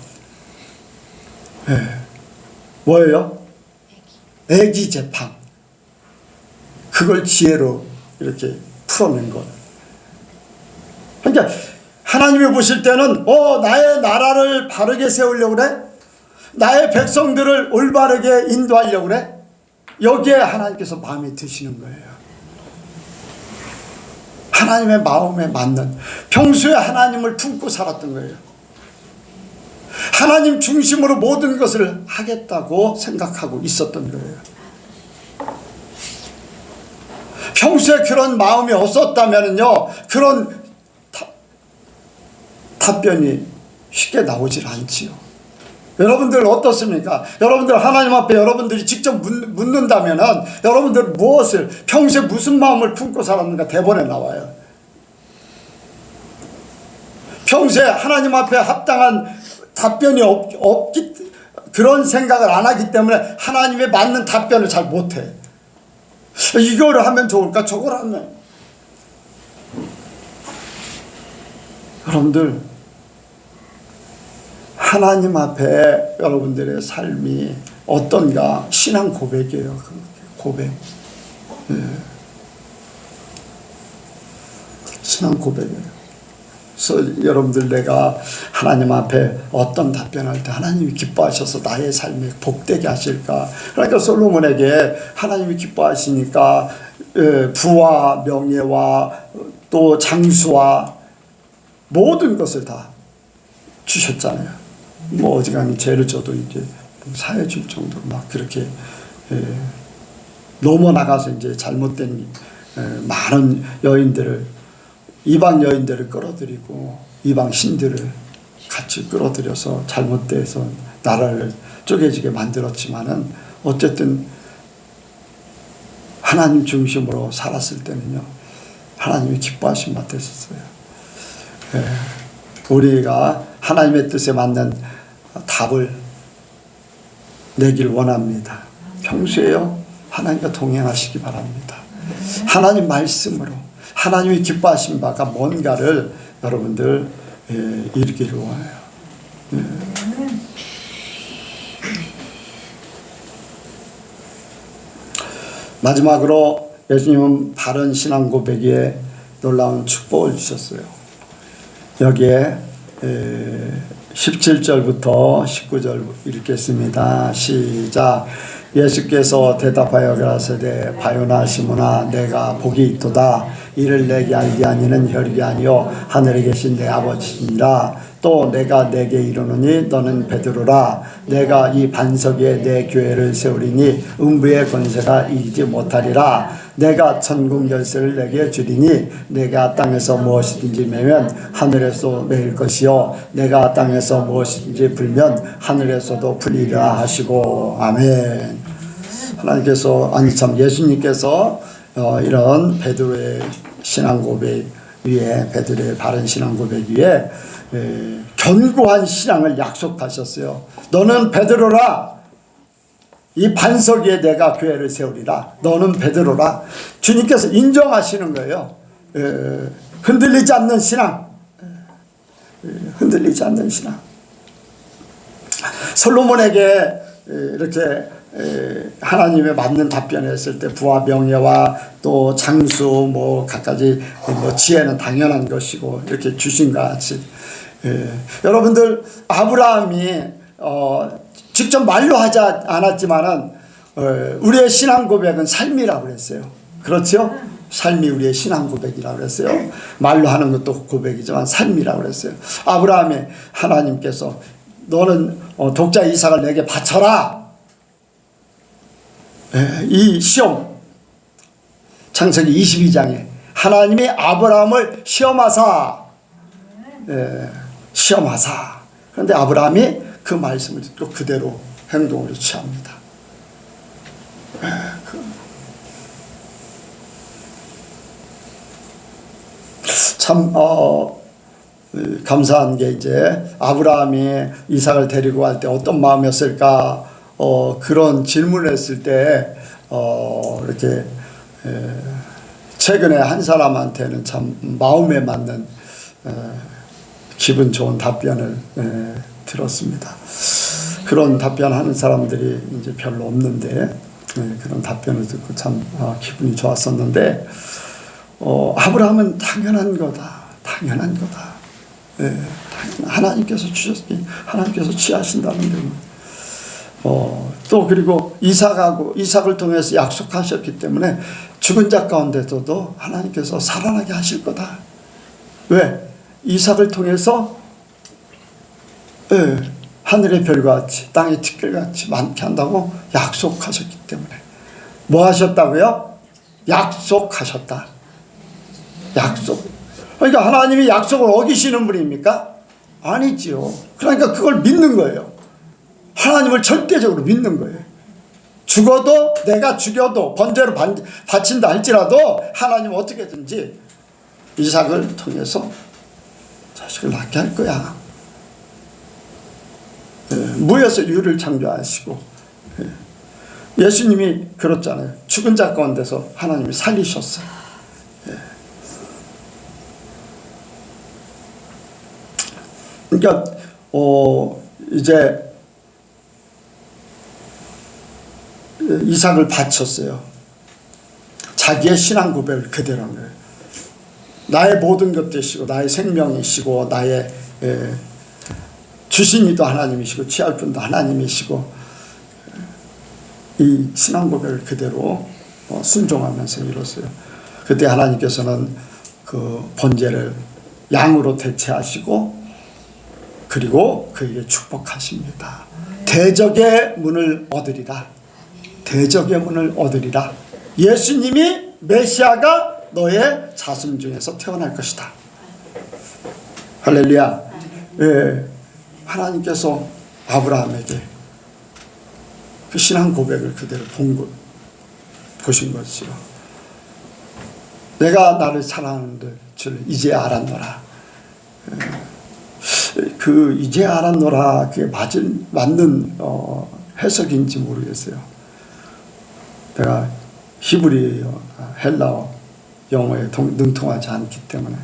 네. 뭐예요? 애기 재판. 그걸 지혜로 이렇게 풀어낸 것. 그러니까 하나님이 보실 때는 나의 나라를 바르게 세우려고 그래? 나의 백성들을 올바르게 인도하려고 그래? 여기에 하나님께서 마음에 드시는 거예요. 하나님의 마음에 맞는, 평소에 하나님을 품고 살았던 거예요. 하나님 중심으로 모든 것을 하겠다고 생각하고 있었던 거예요. 평소에 그런 마음이 없었다면요, 그런 답변이 쉽게 나오질 않지요. 여러분들 어떻습니까? 여러분들 하나님 앞에 여러분들이 직접 묻는다면은 여러분들 무엇을, 평소에 무슨 마음을 품고 살았는가 대본에 나와요. 평소에 하나님 앞에 합당한 답변이 없기, 그런 생각을 안 하기 때문에 하나님에 맞는 답변을 잘 못해. 이거를 하면 좋을까? 저걸 하면. 여러분들, 하나님 앞에 여러분들의 삶이 어떤가 신앙 고백이에요. 고백. 네. 신앙 고백이에요. 그래서 여러분들, 내가 하나님 앞에 어떤 답변할 때 하나님이 기뻐하셔서 나의 삶에 복되게 하실까? 그러니까 솔로몬에게 하나님이 기뻐하시니까 부와 명예와 또 장수와 모든 것을 다 주셨잖아요. 뭐 어지간히 죄를 져도 이제 사해 줄 정도로 막 그렇게 넘어나가서 이제 잘못된 많은 여인들을, 이방 여인들을 끌어들이고 이방 신들을 같이 끌어들여서 잘못돼서 나라를 쪼개지게 만들었지만은 어쨌든 하나님 중심으로 살았을 때는요, 하나님이 기뻐하신 바 됐었어요. 우리가 하나님의 뜻에 맞는 답을 내길 원합니다. 평소에요, 하나님과 동행하시기 바랍니다. 하나님 말씀으로 하나님이 기뻐하신 바가 뭔가를 여러분들 이루기를 원해요. 마지막으로 예수님은 바른 신앙 고백에 놀라운 축복을 주셨어요. 여기에 17절부터 19절 읽겠습니다. 시작. 예수께서 대답하여 가라사대 바요나 시몬아 내가 복이 있도다. 이를 내게 알게 하니는 혈육이 아니요 하늘에 계신 내 아버지니라. 또 내가 내게 이르노니 너는 베드로라. 내가 이 반석 위에 내 교회를 세우리니 음부의 권세가 이기지 못하리라. 내가 천국 열쇠를 내게 주리니 내가 땅에서 무엇이든지 매면 하늘에서 매일 것이요 내가 땅에서 무엇이든지 불면 하늘에서도 풀리리라 하시고. 아멘. 하나님께서, 아니 참 예수님께서 이런 베드로의 신앙 고백 위에, 베드로의 바른 신앙 고백 위에 견고한 신앙을 약속하셨어요. 너는 베드로라. 이 반석 위에 내가 교회를 세우리라. 너는 베드로라. 주님께서 인정하시는 거예요. 흔들리지 않는 신앙. 흔들리지 않는 신앙. 솔로몬에게 이렇게 하나님의 맞는 답변을 했을 때 부와 명예와 또 장수 뭐 갖가지 뭐 지혜는 당연한 것이고 이렇게 주신 것 같이, 여러분들 아브라함이 직접 말로 하지 않았지만은 우리의 신앙 고백은 삶이라고 그랬어요. 그렇죠? 삶이 우리의 신앙 고백이라고 그랬어요. 말로 하는 것도 고백이지만 삶이라고 그랬어요. 아브라함이 하나님께서 너는 독자 이삭을 내게 바쳐라. 이 시험, 창세기 22장에 하나님이 아브라함을 시험하사, 시험하사. 그런데 아브라함이 그 말씀을 또 그대로 행동으로 취합니다. 참 감사한 게 이제 아브라함이 이삭을 데리고 갈 때 어떤 마음이었을까 그런 질문을 했을 때 이렇게 최근에 한 사람한테는 참 마음에 맞는 기분 좋은 답변을 들었습니다. 그런 답변하는 사람들이 이제 별로 없는데 그런 답변을 듣고 참 기분이 좋았었는데 아브라함은 당연한 거다. 당연한 거다. 하나님께서 주셨으니 하나님께서 취하신다는 또 그리고 이삭을 통해서 약속하셨기 때문에 죽은 자 가운데서도 하나님께서 살아나게 하실 거다. 왜? 이삭을 통해서 하늘의 별과 같이 땅의 티끌같이 많게 한다고 약속하셨기 때문에. 뭐 하셨다고요? 약속하셨다. 약속. 그러니까 하나님이 약속을 어기시는 분입니까? 아니지요. 그러니까 그걸 믿는 거예요. 하나님을 절대적으로 믿는 거예요. 죽어도 내가 죽여도 번제로 바친다 할지라도 하나님은 어떻게든지 이삭을 통해서 자식을 낳게 할 거야. 무에서 유를 창조하시고 예수님이 그렇잖아요. 죽은 자 가운데서 하나님이 살리셨어요. 그러니까 이제 이삭을 바쳤어요. 자기의 신앙 고백을 그대로 한 거예요. 나의 모든 것 되시고 나의 생명이시고 나의 주신 이도 하나님이시고 취할 분도 하나님이시고 이 신앙 고백을 그대로 순종하면서 이뤘어요. 그때 하나님께서는 그 번제를 양으로 대체하시고 그리고 그에게 축복하십니다. 대적의 문을 얻으리라. 대적의 문을 얻으리라. 예수님이 메시아가 너의 자손 중에서 태어날 것이다. 할렐루야. 하나님께서 아브라함에게 그 신앙 고백을 그대로 보신 것이요. 내가 나를 사랑하는 줄 이제 알았노라. 그 이제 알았노라 그게 맞는 해석인지 모르겠어요. 내가 히브리어, 헬라어, 영어에 능통하지 않기 때문에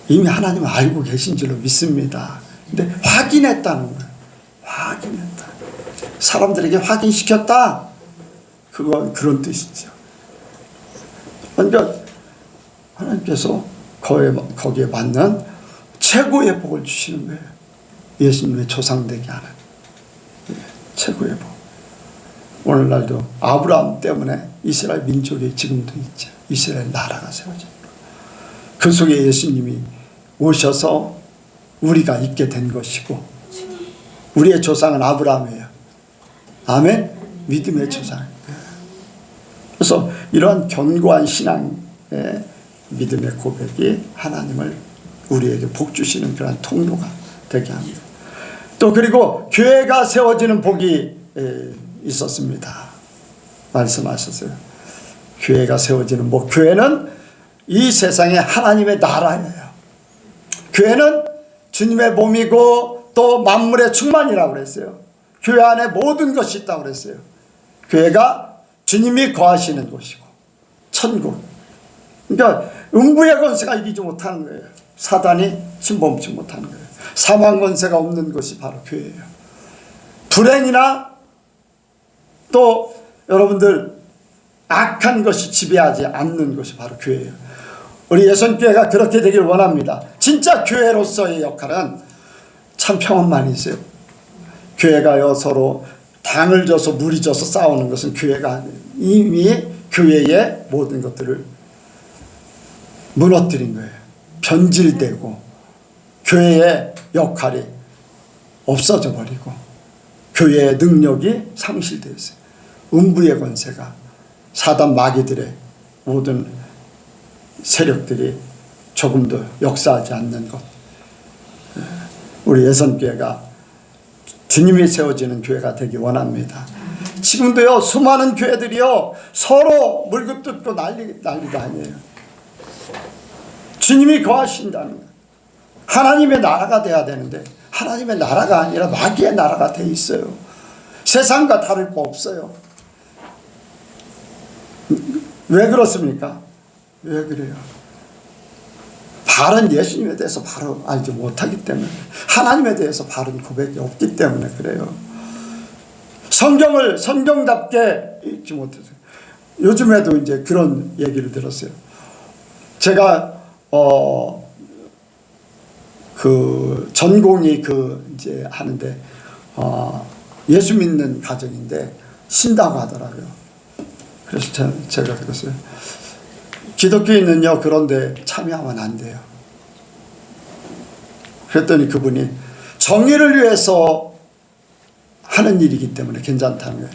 이미 하나님은 알고 계신 줄로 믿습니다. 근데 확인했다는 거예요. 확인했다. 사람들에게 확인시켰다. 그건 그런 뜻이죠. 그러니까 하나님께서 거기에 맞는 최고의 복을 주시는 거예요. 예수님의 조상되게 하는 최고의 복. 오늘날도 아브라함 때문에 이스라엘 민족이 지금도 있죠. 이스라엘 나라가 세워집니다. 그 속에 예수님이 오셔서 우리가 있게 된 것이고 우리의 조상은 아브라함이에요. 아멘. 믿음의 조상. 그래서 이러한 견고한 신앙의 믿음의 고백이 하나님을 우리에게 복 주시는 그런 통로가 되게 합니다. 또 그리고 교회가 세워지는 복이 있었습니다. 말씀하셨어요. 교회가 세워지는 복. 교회는 이 세상에 하나님의 나라예요. 교회는 주님의 몸이고 또 만물의 충만이라고 그랬어요. 교회 안에 모든 것이 있다고 그랬어요. 교회가 주님이 거하시는 곳이고 천국. 그러니까 음부의 권세가 이기지 못하는 거예요. 사단이 침범치 못하는 거예요. 사망 권세가 없는 것이 바로 교회예요. 불행이나 또 여러분들 악한 것이 지배하지 않는 것이 바로 교회예요. 우리 예선교회가 그렇게 되길 원합니다. 진짜 교회로서의 역할은 참 평안만 있어요. 교회가요 서로 당을 져서 물이 져서 싸우는 것은 교회가 아니에요. 이미 교회의 모든 것들을 무너뜨린 거예요. 변질되고 교회의 역할이 없어져 버리고 교회의 능력이 상실되어 있어요. 음부의 권세가 사단 마귀들의 모든 세력들이 조금도 역사하지 않는 것. 우리 예선교회가 주님이 세워지는 교회가 되기 원합니다. 지금도요 수많은 교회들이요 서로 물고 뜯고 난리가 아니에요. 주님이 거하신다는 거예요. 하나님의 나라가 돼야 되는데 하나님의 나라가 아니라 마귀의 나라가 돼 있어요. 세상과 다를 거 없어요. 왜 그렇습니까? 왜 그래요? 바른 예수님에 대해서 바로 알지 못하기 때문에, 하나님에 대해서 바른 고백이 없기 때문에 그래요. 성경을 성경답게 읽지 못해서. 요즘에도 이제 그런 얘기를 들었어요. 제가 그 전공이 이제 하는데 예수 믿는 가정인데 신다고 하더라고요. 그래서 제가 그랬어요. 기독교인은요 그런데 참여하면 안 돼요. 그랬더니 그분이 정의를 위해서 하는 일이기 때문에 괜찮다는 거예요.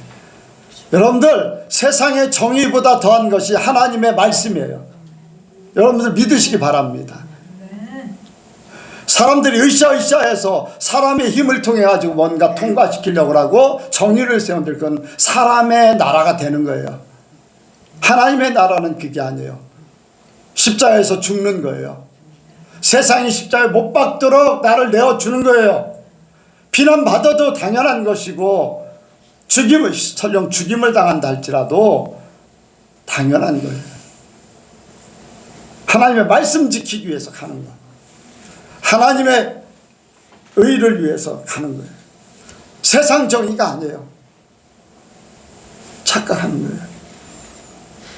여러분들 세상의 정의보다 더한 것이 하나님의 말씀이에요. 여러분들 믿으시기 바랍니다. 사람들이 으쌰으쌰해서 사람의 힘을 통해 가지고 뭔가 통과시키려고 하고 정의를 세운들 그건 사람의 나라가 되는 거예요. 하나님의 나라는 그게 아니에요. 십자가에서 죽는 거예요. 세상이 십자가에 못 박도록 나를 내어주는 거예요. 비난받아도 당연한 것이고 설령 죽임을 당한다 할지라도 당연한 거예요. 하나님의 말씀 지키기 위해서 가는 거예요. 하나님의 의를 위해서 가는 거예요. 세상 정의가 아니에요. 착각하는 거예요.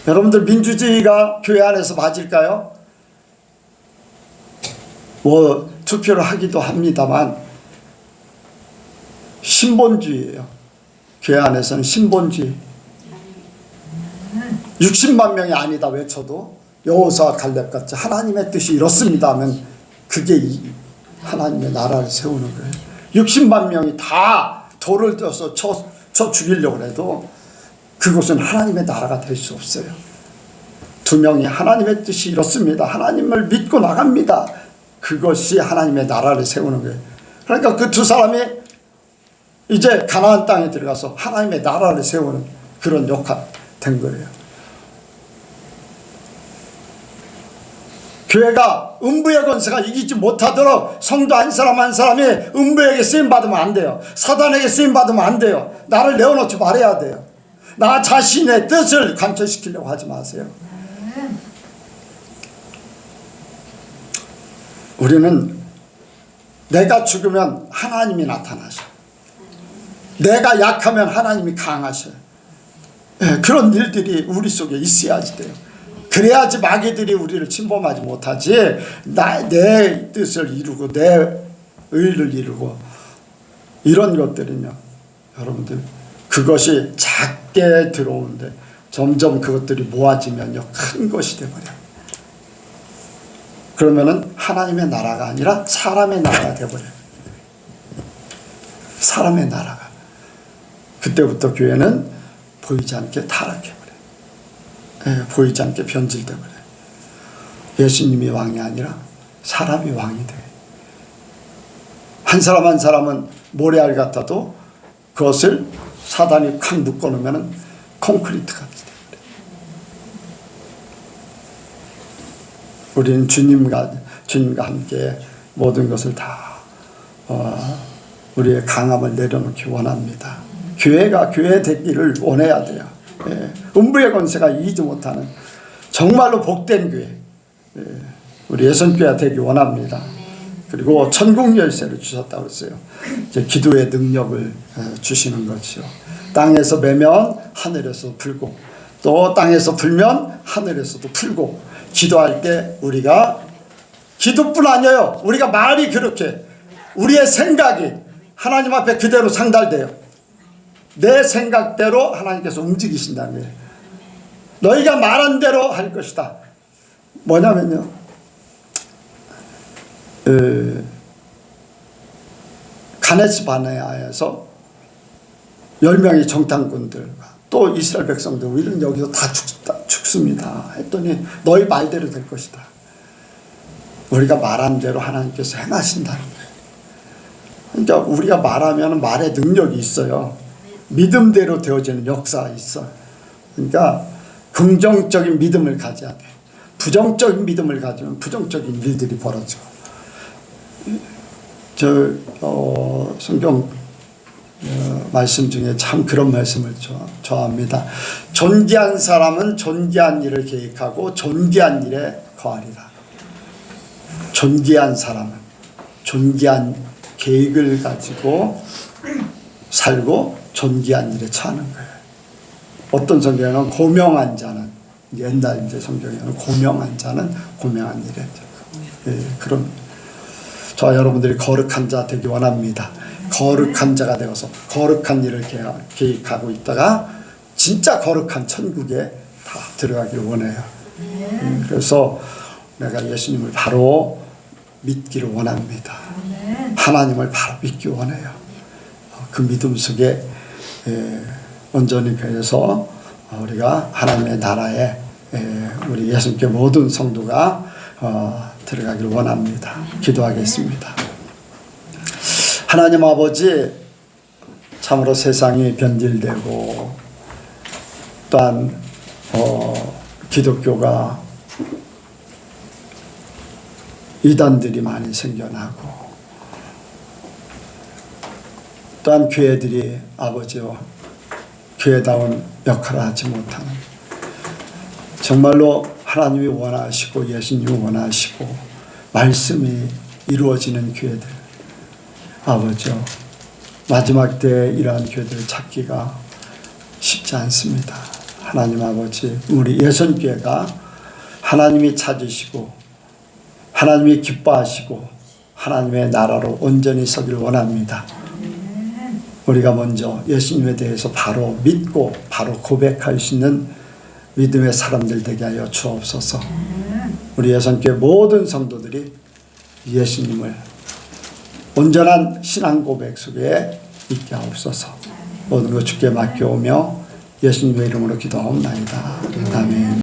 여러분들 민주주의가 교회 안에서 맞을까요? 뭐 투표를 하기도 합니다만 신본주의예요. 교회 안에서는 신본주의. 60만 명이 아니다 외쳐도 여호수아 갈렙같이 하나님의 뜻이 이렇습니다 하면 그게 하나님의 나라를 세우는 거예요. 60만 명이 다 돌을 들어서 쳐 죽이려고 해도 그것은 하나님의 나라가 될 수 없어요. 2명이 하나님의 뜻이 이렇습니다. 하나님을 믿고 나갑니다. 그것이 하나님의 나라를 세우는 거예요. 그러니까 그 2사람이 이제 가나안 땅에 들어가서 하나님의 나라를 세우는 그런 역할 된 거예요. 교회가 음부의 권세가 이기지 못하도록 성도 한 사람 한 사람이 음부에게 쓰임받으면 안 돼요. 사단에게 쓰임받으면 안 돼요. 나를 내어놓지 말아야 돼요. 나 자신의 뜻을 관철시키려고 하지 마세요. 우리는 내가 죽으면 하나님이 나타나셔. 내가 약하면 하나님이 강하셔요. 그런 일들이 우리 속에 있어야지 돼요. 그래야지 마귀들이 우리를 침범하지 못하지. 내 뜻을 이루고 내 의를 이루고 이런 것들이면 여러분들 그것이 작게 들어오는데 점점 그것들이 모아지면요 큰 것이 돼버려요. 그러면은 하나님의 나라가 아니라 사람의 나라가 돼버려요. 사람의 나라가. 그때부터 교회는 보이지 않게 타락해버려요. 보이지 않게 변질돼버려요. 예수님이 왕이 아니라 사람이 왕이 돼요. 한 사람 한 사람은 모래알 같아도 그것을 사단이 콱 묶어놓으면 콘크리트 같이 돼버려요. 우리는 주님과 함께 모든 것을 다 우리의 강함을 내려놓기 원합니다. 교회가 교회 되기를 원해야 돼요. 음부의 권세가 이기지 못하는 정말로 복된 교회, 우리 예선교회가 되기 원합니다. 그리고 천국 열쇠를 주셨다고 했어요. 이제 기도의 능력을 주시는 것이요. 땅에서 매면 하늘에서 불고 또 땅에서 불면 하늘에서도 풀고 기도할 때 우리가 기도뿐 아니에요. 우리가 말이 그렇게 우리의 생각이 하나님 앞에 그대로 상달돼요. 내 생각대로 하나님께서 움직이신다는 거예요. 너희가 말한 대로 할 것이다. 뭐냐면요, 가네스 바네아에서 10명의 정탐꾼들과 또 이스라엘 백성들 우리는 여기서 다 죽습니다 했더니 너희 말대로 될 것이다. 우리가 말한 대로 하나님께서 행하신다는 거예요. 그러니까 우리가 말하면 말의 능력이 있어요. 믿음대로 되어지는 역사가 있어. 그러니까 긍정적인 믿음을 가져야 돼. 부정적인 믿음을 가지면 부정적인 일들이 벌어져. 성경 말씀 중에 참 그런 말씀을 좋아합니다. 존귀한 사람은 존귀한 일을 계획하고 존귀한 일에 거하리라. 존귀한 사람은 존귀한 계획을 가지고 살고 존귀한 일에 처하는 거예요. 어떤 성경에는 고명한 자는, 옛날 이제 성경에는 고명한 자는 고명한 일에, 그런, 저와 여러분들이 거룩한 자 되기 원합니다. 거룩한 자가 되어서 거룩한 일을 계획하고 있다가 진짜 거룩한 천국에 다 들어가기를 원해요. 그래서 내가 예수님을 바로 믿기를 원합니다. 하나님을 바로 믿기 원해요. 그 믿음 속에 온전히 배워서 우리가 하나님의 나라에 우리 예수님께 모든 성도가 들어가기를 원합니다. 기도하겠습니다. 하나님 아버지, 참으로 세상이 변질되고 또한 기독교가 이단들이 많이 생겨나고 또한 교회들이 아버지와 교회다운 역할을 하지 못하는, 정말로 하나님이 원하시고 예수님이 원하시고 말씀이 이루어지는 교회들, 아버지요, 마지막 때에 이러한 교회들을 찾기가 쉽지 않습니다. 하나님 아버지, 우리 예선교회가 하나님이 찾으시고 하나님이 기뻐하시고 하나님의 나라로 온전히 서기를 원합니다. 우리가 먼저 예수님에 대해서 바로 믿고 바로 고백할 수 있는 믿음의 사람들 되게 하여 주옵소서. 우리 예선교회 모든 성도들이 예수님을 온전한 신앙 고백 속에 있게 하옵소서. 모든 것 주께 맡겨오며 예수님의 이름으로 기도하옵나이다. 아멘.